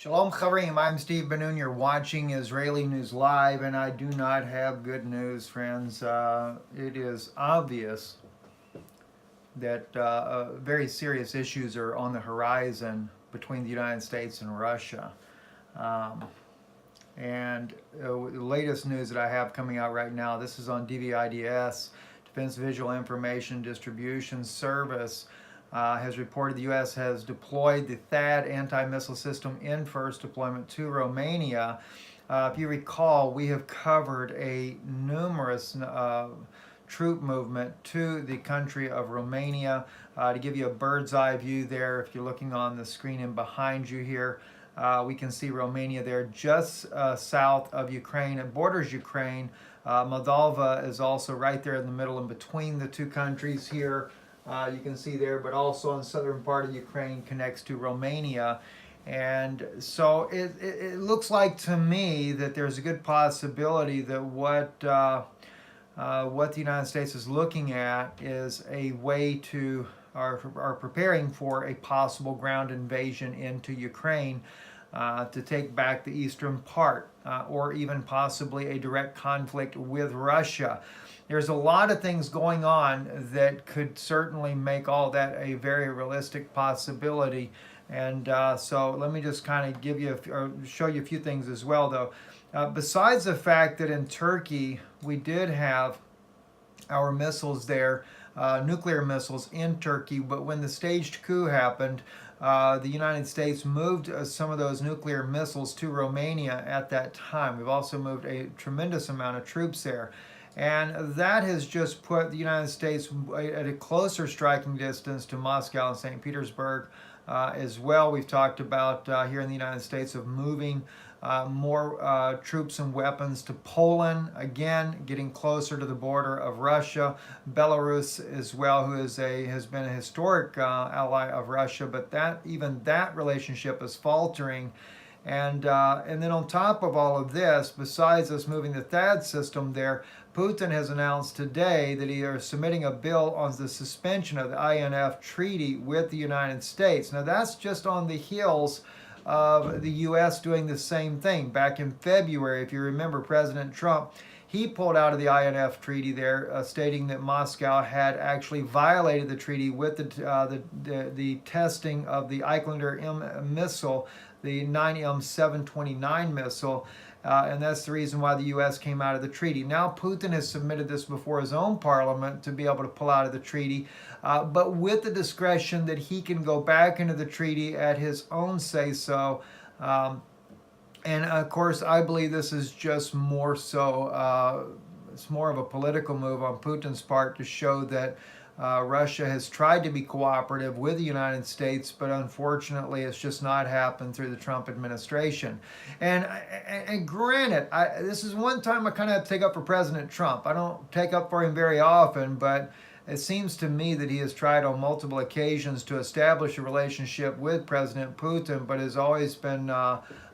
Shalom Chaverim, I'm Steve Ben-Nun. You're watching Israeli News Live, and I do not have good news, friends. It is obvious that very serious issues are on the horizon between the United States and Russia. Um, and The latest news that I have coming out right now, this is on DVIDS, Defense Visual Information Distribution Service, has reported the U.S. has deployed the THAAD anti-missile system in first deployment to Romania. If you recall, we have covered a numerous troop movement to the country of Romania. To give you a bird's eye view there, if you're looking on the screen and behind you here, we can see Romania there just south of Ukraine. It borders Ukraine. Moldova is also right there in the middle and between the two countries here. You can see there, but also in the southern part of Ukraine connects to Romania. And so it looks like to me that there's a good possibility that what the United States is looking at is a way to are preparing for a possible ground invasion into Ukraine to take back the eastern part, or even possibly a direct conflict with Russia. There's a lot of things going on that could certainly make all that a very realistic possibility. And so let me just kind of give you or show you a few things as well, though. Besides the fact that in Turkey we did have our missiles there, nuclear missiles in Turkey, but when the staged coup happened, the United States moved some of those nuclear missiles to Romania at that time. We've also moved a tremendous amount of troops there. And that has just put the United States at a closer striking distance to Moscow and St. Petersburg as well. We've talked about here in the United States of moving more troops and weapons to Poland, again getting closer to the border of Russia. Belarus as well, who has been a historic ally of Russia, but even that relationship is faltering. And then on top of all of this, besides us moving the THAAD system there, Putin has announced today that he is submitting a bill on the suspension of the INF treaty with the United States. Now that's just on the heels of the U.S. doing the same thing. Back in February, if you remember, President Trump, he pulled out of the INF treaty there, stating that Moscow had actually violated the treaty with the testing of the Eiklander M missile, the 9M729 missile, and that's the reason why the U.S. came out of the treaty. Now Putin has submitted this before his own parliament to be able to pull out of the treaty, but with the discretion that he can go back into the treaty at his own say-so. And of course, I believe this is just more so, it's more of a political move on Putin's part to show that Russia has tried to be cooperative with the United States, but unfortunately it's just not happened through the Trump administration. And granted, this is one time I kind of have to take up for President Trump. I don't take up for him very often, but it seems to me that he has tried on multiple occasions to establish a relationship with President Putin, but has always been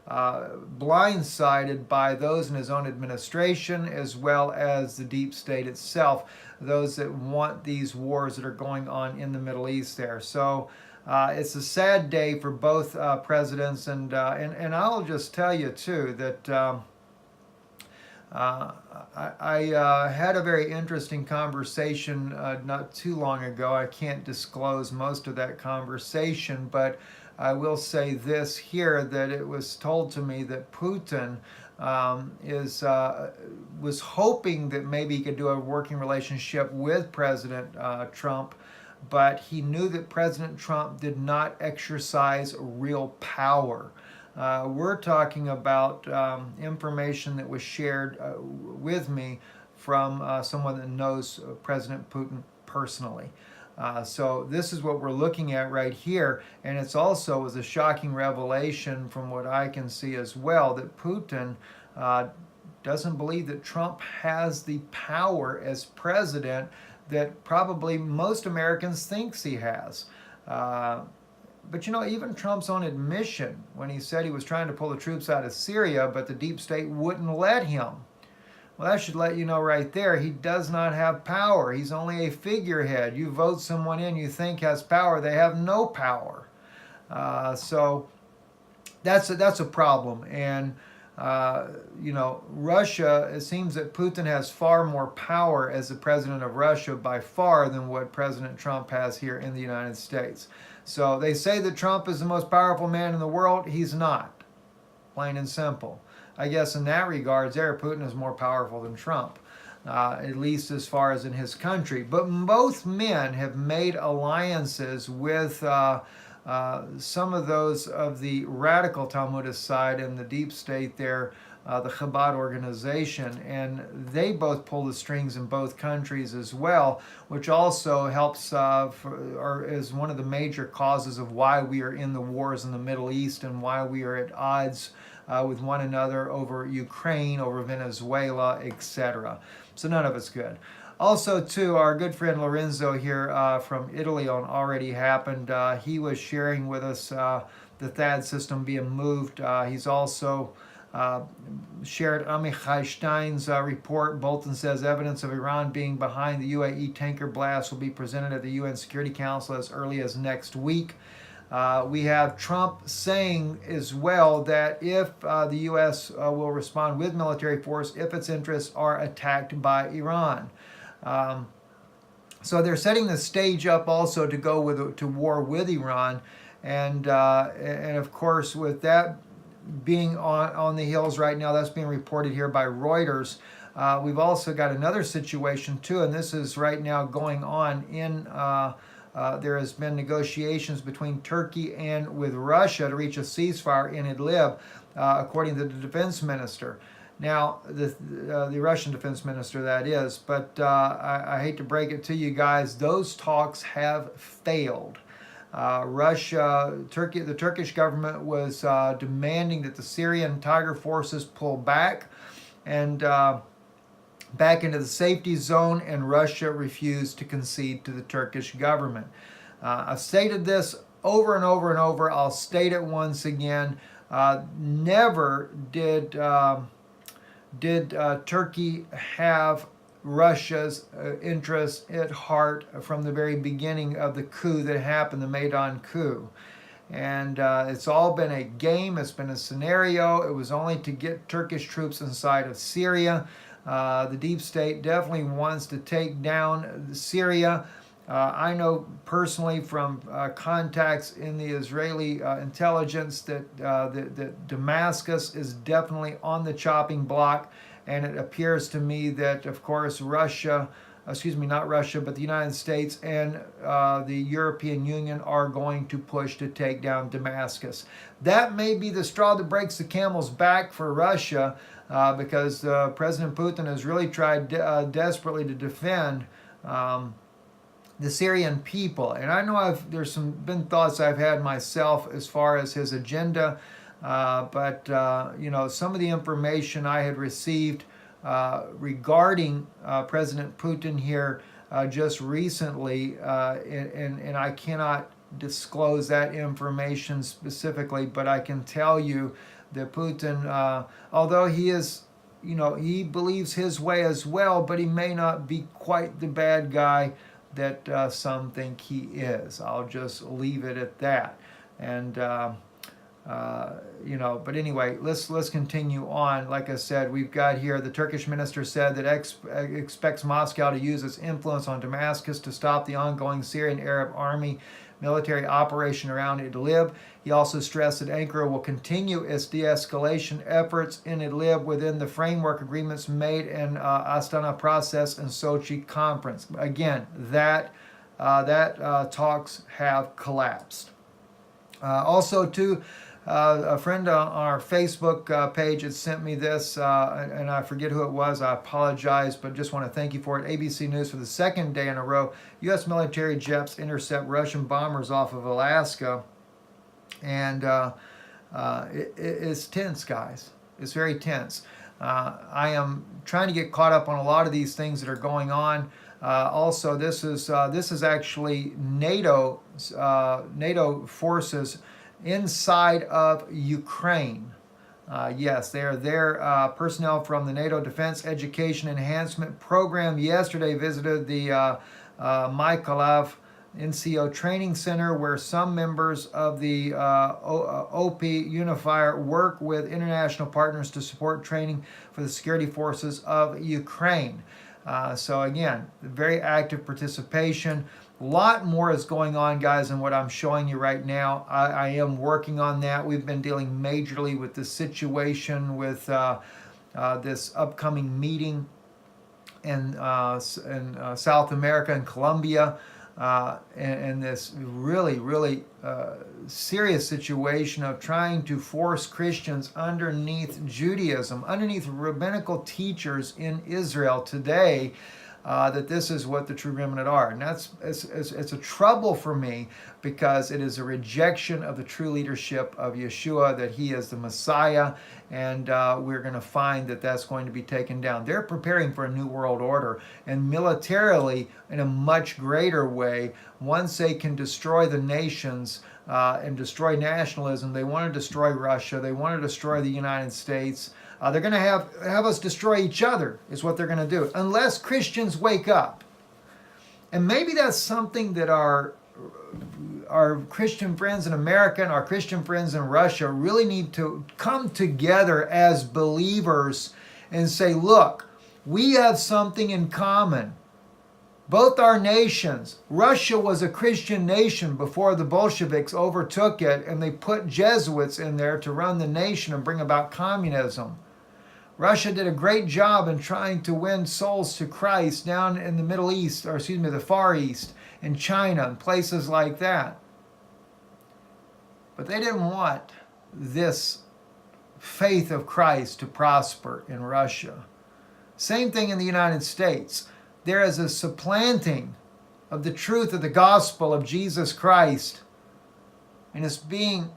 blindsided by those in his own administration, as well as the deep state itself, those that want these wars that are going on in the Middle East there. So it's a sad day for both presidents, and I'll just tell you too that I had a very interesting conversation not too long ago. I can't disclose most of that conversation, but I will say this here, that it was told to me that Putin was hoping that maybe he could do a working relationship with President Trump, but he knew that President Trump did not exercise real power. We're talking about information that was shared with me from someone that knows President Putin personally. So this is what we're looking at right here, and it's also was a shocking revelation from what I can see as well, that Putin doesn't believe that Trump has the power as president that probably most Americans thinks he has. But you know, even Trump's own admission when he said he was trying to pull the troops out of Syria, but the deep state wouldn't let him. Well, that should let you know right there, he does not have power. He's only a figurehead. You vote someone in you think has power, they have no power. So that's a problem. And Russia, it seems that Putin has far more power as the president of Russia by far than what President Trump has here in the United States. So they say that Trump is the most powerful man in the world. He's not, plain and simple. I guess in that regards, Putin is more powerful than Trump. At least as far as in his country. But both men have made alliances with some of those of the radical Talmudist side and the deep state there, the THAAD organization, and they both pull the strings in both countries as well, which also helps or is one of the major causes of why we are in the wars in the Middle East and why we are at odds with one another over Ukraine, over Venezuela, etc. So none of it's good. Also, too, our good friend Lorenzo here from Italy on Already Happened, he was sharing with us the THAAD system being moved. He's also shared Amichai Stein's report. Bolton says evidence of Iran being behind the UAE tanker blast will be presented at the UN Security Council as early as next week. We have Trump saying as well that if the U.S. Will respond with military force if its interests are attacked by Iran. So they're setting the stage up also to go to war with Iran, and of course with that being on the hills right now, that's being reported here by Reuters. We've also got another situation too, and this is right now going on in. There has been negotiations between Turkey and with Russia to reach a ceasefire in Idlib, according to the defense minister. Now, the Russian defense minister, that is. But I hate to break it to you guys, those talks have failed. The Turkish government was demanding that the Syrian Tiger forces pull back and back into the safety zone, and Russia refused to concede to the Turkish government. I've stated this over and over and over. I'll state it once again. Never did Turkey have Russia's interest at heart from the very beginning of the coup that happened, the Maidan coup. And it's all been a game. It's been a scenario. It was only to get Turkish troops inside of Syria. The deep state definitely wants to take down Syria. I know personally from contacts in the Israeli intelligence that Damascus is definitely on the chopping block, and it appears to me that, of course, not Russia, but the United States and the European Union are going to push to take down Damascus. That may be the straw that breaks the camel's back for Russia, because President Putin has really tried desperately to defend the Syrian people. And I know there's been thoughts I've had myself as far as his agenda, but some of the information I had received regarding President Putin here just recently, and I cannot disclose that information specifically, but I can tell you that Putin, although he is, he believes his way as well, but he may not be quite the bad guy that some think he is. I'll just leave it at that. And but anyway, let's continue on. Like I said, we've got here the Turkish minister said that expects Moscow to use its influence on Damascus to stop the ongoing Syrian Arab army military operation around Idlib. He also stressed that Ankara will continue its de-escalation efforts in Idlib within the framework agreements made in Astana process and Sochi conference. Again, that talks have collapsed. Also, too, a friend on our Facebook page had sent me this, and I forget who it was. I apologize, but just want to thank you for it. ABC News for the second day in a row. U.S. military jets intercept Russian bombers off of Alaska. And it's tense, guys. It's very tense. I am trying to get caught up on a lot of these things that are going on. Also, this is actually NATO forces inside of Ukraine. Yes, they are there. Personnel from the NATO Defense Education Enhancement Program yesterday visited the Mykolaiv NCO Training Center, where some members of the OP Unifier work with international partners to support training for the security forces of Ukraine. So again, very active participation. A lot more is going on, guys, than what I'm showing you right now. I am working on that. We've been dealing majorly with the situation with this upcoming meeting in South America and Colombia, and this really serious situation of trying to force Christians underneath Judaism, underneath rabbinical teachers in Israel today, that this is what the true remnant are. And it's a trouble for me, because it is a rejection of the true leadership of Yeshua, that he is the Messiah, and we're going to find that that's going to be taken down. They're preparing for a new world order, and militarily in a much greater way. Once they can destroy the nations and destroy nationalism, they want to destroy Russia, they want to destroy the United States. They're going to have us destroy each other, is what they're going to do, unless Christians wake up. And maybe that's something that our Christian friends in America and our Christian friends in Russia really need to come together as believers and say, look, we have something in common. Both our nations, Russia was a Christian nation before the Bolsheviks overtook it, and they put Jesuits in there to run the nation and bring about communism. Russia did a great job in trying to win souls to Christ down in the Middle East, or excuse me, the Far East, in China, and places like that. But they didn't want this faith of Christ to prosper in Russia. Same thing in the United States. There is a supplanting of the truth of the gospel of Jesus Christ, and it's being,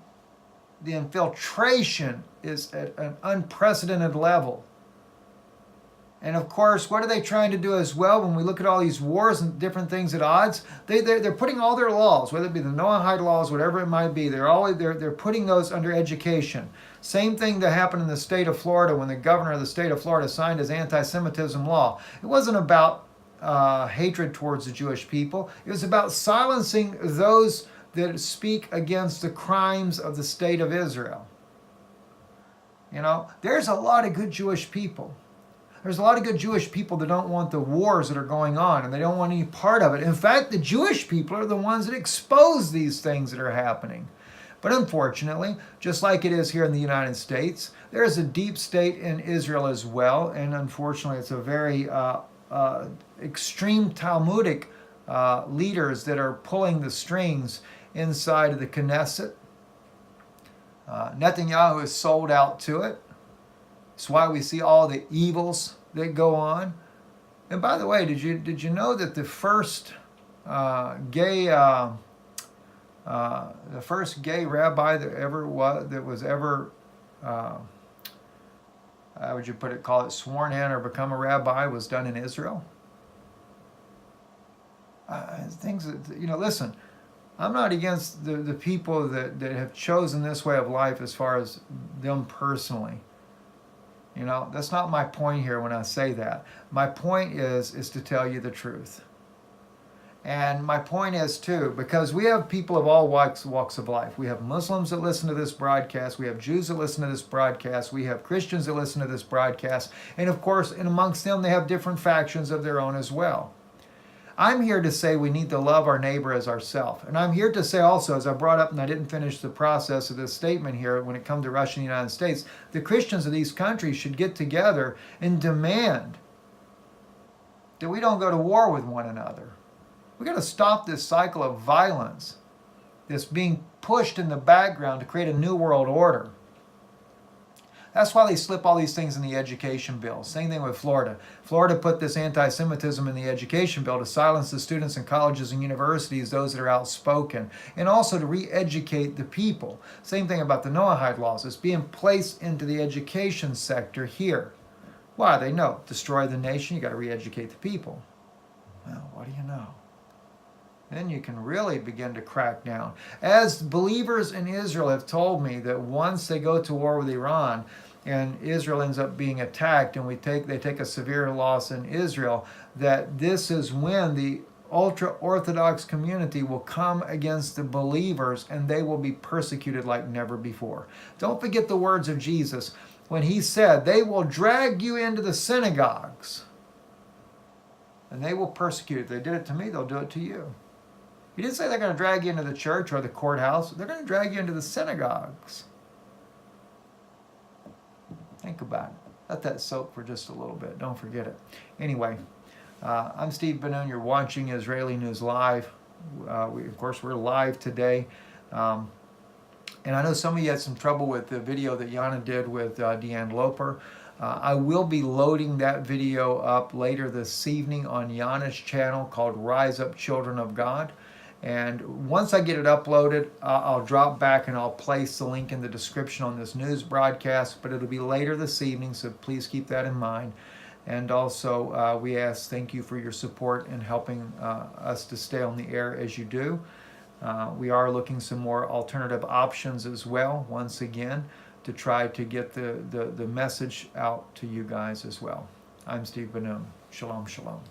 the infiltration is at an unprecedented level. And of course, what are they trying to do as well? When we look at all these wars and different things at odds, they're putting all their laws, whether it be the Noahide laws, whatever it might be, they're putting those under education. Same thing that happened in the state of Florida when the governor of the state of Florida signed his anti-Semitism law. It wasn't about hatred towards the Jewish people. It was about silencing those that speak against the crimes of the state of Israel. You know, there's a lot of good Jewish people. There's a lot of good Jewish people that don't want the wars that are going on, and they don't want any part of it. In fact, the Jewish people are the ones that expose these things that are happening. But unfortunately, just like it is here in the United States, there is a deep state in Israel as well, and unfortunately it's a very extreme Talmudic leaders that are pulling the strings inside of the Knesset. Netanyahu is sold out to it. That's why we see all the evils that go on. And by the way, did you know that the first gay rabbi that was ever how would you put it, call it sworn in or become a rabbi, was done in Israel? Things that, you know, listen, I'm not against the people that have chosen this way of life as far as them personally. You know, that's not my point here when I say that. My point is to tell you the truth. And my point is too, because we have people of all walks of life. We have Muslims that listen to this broadcast. We have Jews that listen to this broadcast. We have Christians that listen to this broadcast. And of course, and amongst them, they have different factions of their own as well. I'm here to say we need to love our neighbor as ourselves. And I'm here to say also, as I brought up, and I didn't finish the process of this statement here, when it comes to Russia and the United States, the Christians of these countries should get together and demand that we don't go to war with one another. We've got to stop this cycle of violence that's being pushed in the background to create a new world order. That's why they slip all these things in the education bill. Same thing with Florida. Florida put this anti-Semitism in the education bill to silence the students in colleges and universities, those that are outspoken, and also to re-educate the people. Same thing about the Noahide laws. It's being placed into the education sector here. Why? They know, destroy the nation, you got to re-educate the people. Well, what do you know? Then you can really begin to crack down. As believers in Israel have told me that once they go to war with Iran and Israel ends up being attacked and they take a severe loss in Israel, that this is when the ultra-Orthodox community will come against the believers and they will be persecuted like never before. Don't forget the words of Jesus when he said, they will drag you into the synagogues and they will persecute. If they did it to me, they'll do it to you. He didn't say they're going to drag you into the church or the courthouse. They're going to drag you into the synagogues. Think about it. Let that soak for just a little bit. Don't forget it. Anyway, I'm Steve Ben-Nun. You're watching Israeli News Live. Of course, we're live today. And I know some of you had some trouble with the video that Yana did with Deanne Loper. I will be loading that video up later this evening on Yana's channel called Rise Up Children of God. And once I get it uploaded, I'll drop back and I'll place the link in the description on this news broadcast, but it'll be later this evening, so please keep that in mind. And also, we thank you for your support in helping us to stay on the air as you do. We are looking some more alternative options as well, once again, to try to get the message out to you guys as well. I'm Steve Ben-Nun. Shalom, shalom.